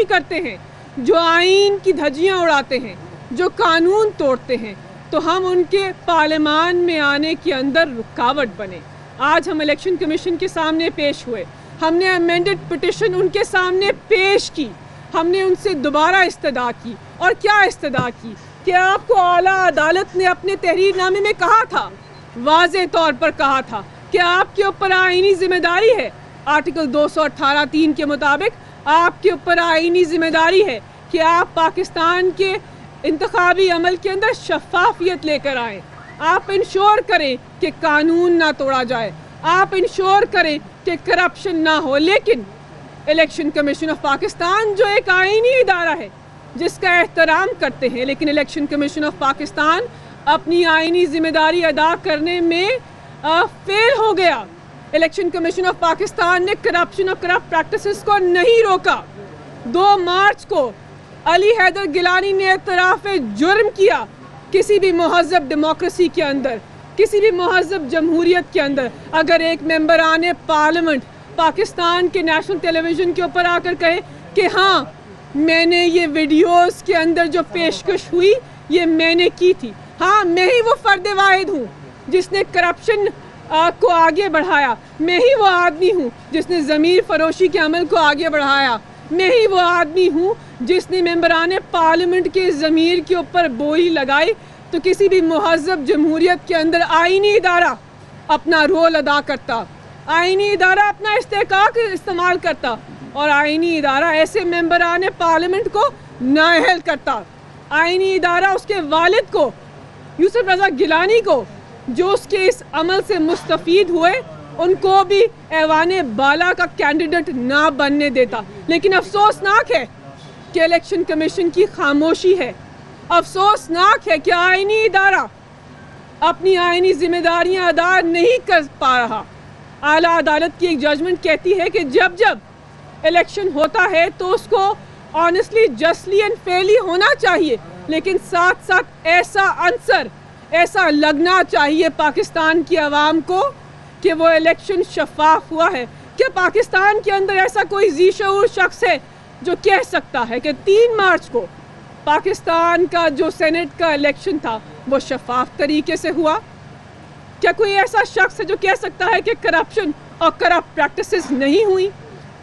راجنیتی کرتے ہیں، جو آئین کی دھجیاں اڑاتے ہیں، جو قانون توڑتے ہیں، تو ہم ان کے پارلیمان میں آنے کے اندر رکاوٹ بنے۔ آج ہم الیکشن کمیشن کے سامنے پیش ہوئے، ہم نے امینڈڈ پٹیشن ان کے سامنے پیش کی، ہم نے ان سے دوبارہ استدعا کی۔ اور کیا استدعا کی کہ آپ کو اعلیٰ عدالت نے اپنے تحریر نامے میں کہا تھا، واضح طور پر کہا تھا کہ آپ کے اوپر آئینی ذمہ داری ہے، آرٹیکل 218(3) کے مطابق آپ کے اوپر آئینی ذمہ داری ہے کہ آپ پاکستان کے انتخابی عمل کے اندر شفافیت لے کر آئیں، آپ انشور کریں کہ قانون نہ توڑا جائے، آپ انشور کریں کہ کرپشن نہ ہو۔ لیکن الیکشن کمیشن آف پاکستان جو ایک آئینی ادارہ ہے جس کا احترام کرتے ہیں، لیکن الیکشن کمیشن آف پاکستان اپنی آئینی ذمہ داری ادا کرنے میں فیل ہو گیا۔ الیکشن کمیشن آف پاکستان نے کرپشن اور کرپٹ پریکٹسز کو نہیں روکا۔ 2 مارچ کو علی حیدر گیلانی نے اعتراف جرم کیا۔ کسی بھی مہذب ڈیموکریسی کے اندر، کسی بھی مہذب جمہوریت کے اندر، اگر ایک ممبران پارلیمنٹ پاکستان کے نیشنل ٹیلی ویژن کے اوپر آ کر کہے کہ ہاں میں نے یہ ویڈیوز کے اندر جو پیشکش ہوئی یہ میں نے کی تھی، ہاں میں ہی وہ فرد واحد ہوں جس نے کرپشن کو آگے بڑھایا، میں ہی وہ آدمی ہوں جس نے ضمیر فروشی کے عمل کو آگے بڑھایا، میں ہی وہ آدمی ہوں جس نے ممبران پارلیمنٹ کے ضمیر کے اوپر بوئی لگائی، تو کسی بھی مہذب جمہوریت کے اندر آئینی ادارہ اپنا رول ادا کرتا، آئینی ادارہ اپنا استحقاق استعمال کرتا، اور آئینی ادارہ ایسے ممبران پارلیمنٹ کو نااہل کرتا۔ آئینی ادارہ اس کے والد کو، یوسف رضا گیلانی کو، جو اس کے اس عمل سے مستفید ہوئے، ان کو بھی ایوان بالا کا کینڈیڈیٹ نہ بننے دیتا۔ لیکن افسوسناک ہے کہ الیکشن کمیشن کی خاموشی ہے، افسوسناک ہے کہ آئینی ادارہ اپنی آئینی ذمہ داریاں ادا نہیں کر پا رہا۔ اعلیٰ عدالت کی ایک ججمنٹ کہتی ہے کہ جب الیکشن ہوتا ہے تو اس کو آنیسٹلی، جسٹلی اینڈ فیئرلی ہونا چاہیے، لیکن ساتھ ساتھ ایسا عنصر، ایسا لگنا چاہیے پاکستان کی عوام کو کہ وہ الیکشن شفاف ہوا ہے۔ کیا پاکستان کے اندر ایسا کوئی ذی شعور شخص ہے جو کہہ سکتا ہے کہ 3 مارچ کو پاکستان کا جو سینٹ کا الیکشن تھا وہ شفاف طریقے سے ہوا؟ کیا کوئی ایسا شخص ہے جو کہہ سکتا ہے کہ کرپشن اور کرپٹ پریکٹسز نہیں ہوئی؟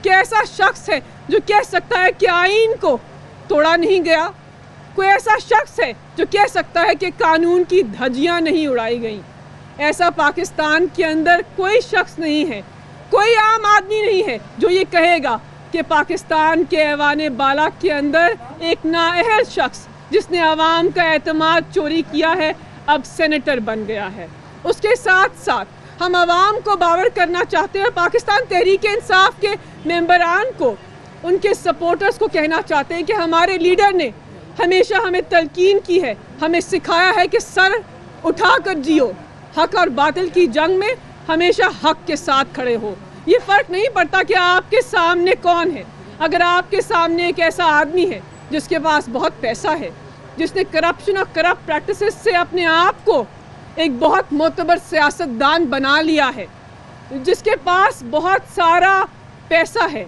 کیا ایسا شخص ہے جو کہہ سکتا ہے کہ آئین کو توڑا نہیں گیا؟ کوئی ایسا شخص ہے جو کہہ سکتا ہے کہ قانون کی دھجیاں نہیں اڑائی گئیں؟ ایسا پاکستان کے اندر کوئی شخص نہیں ہے، کوئی عام آدمی نہیں ہے جو یہ کہے گا کہ پاکستان کے ایوان بالا کے اندر ایک نااہل شخص جس نے عوام کا اعتماد چوری کیا ہے اب سینیٹر بن گیا ہے۔ اس کے ساتھ ساتھ ہم عوام کو باور کرنا چاہتے ہیں، پاکستان تحریک انصاف کے ممبران کو، ان کے سپورٹرز کو کہنا چاہتے ہیں کہ ہمارے لیڈر نے ہمیشہ ہمیں تلقین کی ہے، ہمیں سکھایا ہے کہ سر اٹھا کر جیو، حق اور باطل کی جنگ میں ہمیشہ حق کے ساتھ کھڑے ہو۔ یہ فرق نہیں پڑتا کہ آپ کے سامنے کون ہے، اگر آپ کے سامنے ایک ایسا آدمی ہے جس کے پاس بہت پیسہ ہے، جس نے کرپشن اور کرپٹ پریکٹسز سے اپنے آپ کو ایک بہت معتبر سیاستدان بنا لیا ہے، جس کے پاس بہت سارا پیسہ ہے،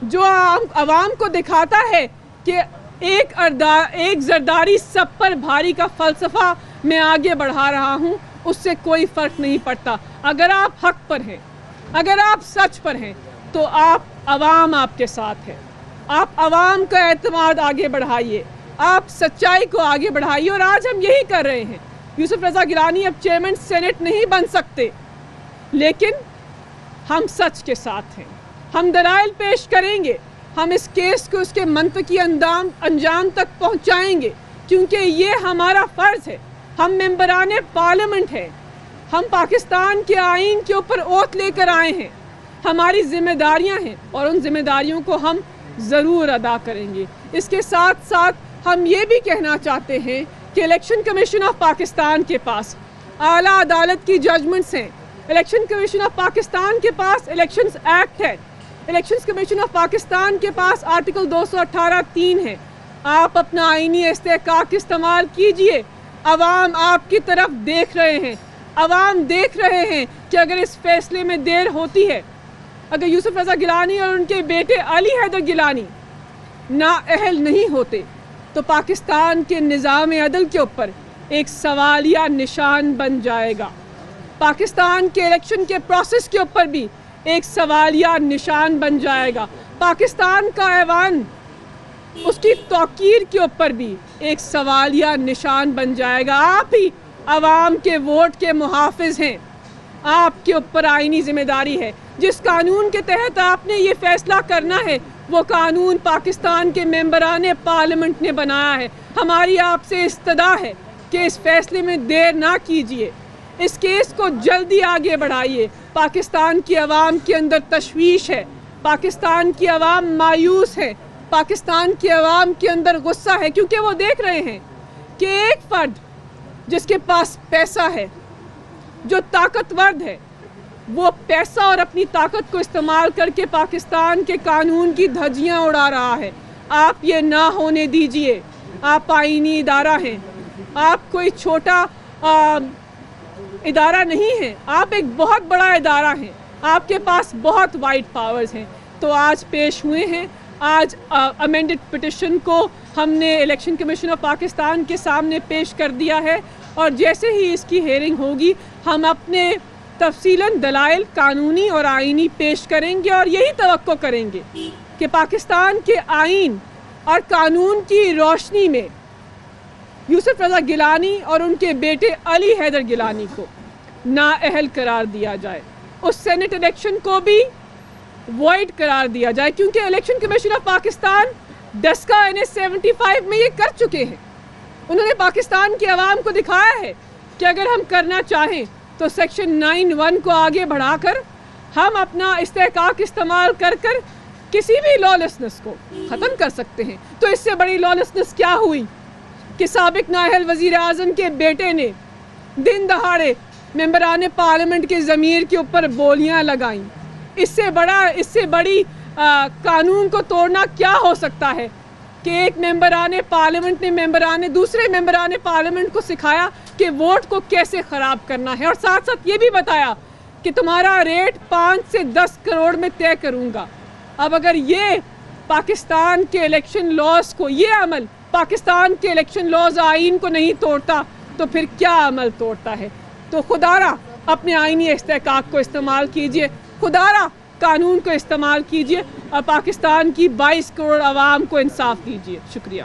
جو عوام کو دکھاتا ہے کہ ایک زرداری سب پر بھاری کا فلسفہ میں آگے بڑھا رہا ہوں، اس سے کوئی فرق نہیں پڑتا۔ اگر آپ حق پر ہیں، اگر آپ سچ پر ہیں، تو عوام آپ کے ساتھ ہے۔ آپ عوام کا اعتماد آگے بڑھائیے، آپ سچائی کو آگے بڑھائیے، اور آج ہم یہی کر رہے ہیں۔ یوسف رضا گیلانی اب چیئرمین سینٹ نہیں بن سکتے، لیکن ہم سچ کے ساتھ ہیں، ہم دلائل پیش کریں گے، ہم اس کیس کو اس کے منطقی انجام تک پہنچائیں گے، کیونکہ یہ ہمارا فرض ہے۔ ہم ممبران پارلیمنٹ ہیں، ہم پاکستان کے آئین کے اوپر اوتھ لے کر آئے ہیں، ہماری ذمہ داریاں ہیں اور ان ذمہ داریوں کو ہم ضرور ادا کریں گے۔ اس کے ساتھ ساتھ ہم یہ بھی کہنا چاہتے ہیں کہ الیکشن کمیشن آف پاکستان کے پاس اعلیٰ عدالت کی ججمنٹس ہیں، الیکشن کمیشن آف پاکستان کے پاس الیکشنز ایکٹ ہے، الیکشن کمیشن آف پاکستان کے پاس آرٹیکل 218(3) ہے۔ آپ اپنا آئینی استحقاق استعمال کیجئے، عوام آپ کی طرف دیکھ رہے ہیں، عوام دیکھ رہے ہیں کہ اگر اس فیصلے میں دیر ہوتی ہے، اگر یوسف رضا گیلانی اور ان کے بیٹے علی حیدر گیلانی نااہل نہیں ہوتے تو پاکستان کے نظام عدل کے اوپر ایک سوالیہ نشان بن جائے گا. پاکستان کے الیکشن کے پروسیس کے اوپر بھی ایک سوالیہ نشان بن جائے گا. پاکستان کا ایوان اس کی توقیر کے اوپر بھی ایک سوالیہ نشان بن جائے گا. آپ ہی عوام کے ووٹ کے محافظ ہیں. آپ کے اوپر آئینی ذمہ داری ہے. جس قانون کے تحت آپ نے یہ فیصلہ کرنا ہے وہ قانون پاکستان کے ممبران پارلیمنٹ نے بنایا ہے. ہماری آپ سے استدعا ہے کہ اس فیصلے میں دیر نہ کیجیے, اس کیس کو جلدی آگے بڑھائیے. پاکستان کی عوام کے اندر تشویش ہے, پاکستان کی عوام مایوس ہے, پاکستان کی عوام کے اندر غصہ ہے, کیونکہ وہ دیکھ رہے ہیں کہ ایک فرد جس کے پاس پیسہ ہے, جو طاقتور ہے, وہ پیسہ اور اپنی طاقت کو استعمال کر کے پاکستان کے قانون کی دھجیاں اڑا رہا ہے. آپ یہ نہ ہونے دیجئے. آپ آئینی ادارہ ہیں, آپ کوئی چھوٹا ادارہ نہیں ہے, آپ ایک بہت بڑا ادارہ ہیں. آپ کے پاس بہت وائڈ پاورز ہیں. تو آج پیش ہوئے ہیں. آج امینڈڈ پٹیشن کو ہم نے الیکشن کمیشن آف پاکستان کے سامنے پیش کر دیا ہے, اور جیسے ہی اس کی ہیئرنگ ہوگی ہم اپنے تفصیلاً دلائل قانونی اور آئینی پیش کریں گے, اور یہی توقع کریں گے کہ پاکستان کے آئین اور قانون کی روشنی میں یوسف رضا گیلانی اور ان کے بیٹے علی حیدر گیلانی کو نااہل قرار دیا جائے. اس سینٹ الیکشن کو بھی وائڈ قرار دیا جائے, کیونکہ election commission of Pakistan Daska NS-75 میں یہ کر چکے ہیں. انہوں نے پاکستان کی عوام کو دکھایا ہے کہ اگر ہم کرنا چاہیں تو سیکشن 9(1) کو آگے بڑھا کر ہم اپنا استحقاق استعمال کر کسی بھی لالسنس کو ختم کر سکتے ہیں. تو اس سے بڑی لالسنس کیا ہوئی کہ سابق نااہل وزیر اعظم کے بیٹے نے دن دہاڑے ممبران پارلیمنٹ کے ضمیر کے اوپر بولیاں لگائیں. اس سے بڑی قانون کو توڑنا کیا ہو سکتا ہے کہ ایک ممبران پارلیمنٹ نے دوسرے ممبران پارلیمنٹ کو سکھایا کہ ووٹ کو کیسے خراب کرنا ہے, اور ساتھ ساتھ یہ بھی بتایا کہ تمہارا ریٹ 5 سے 10 کروڑ میں طے کروں گا. اب اگر یہ پاکستان کے الیکشن لاز کو, یہ عمل پاکستان کے الیکشن لاز آئین کو نہیں توڑتا تو پھر کیا عمل توڑتا ہے؟ تو خدارہ اپنے آئینی استحقاق کو استعمال کیجئے, خدارہ قانون کو استعمال کیجئے, اور پاکستان کی 22 کروڑ عوام کو انصاف دیجئے. شکریہ.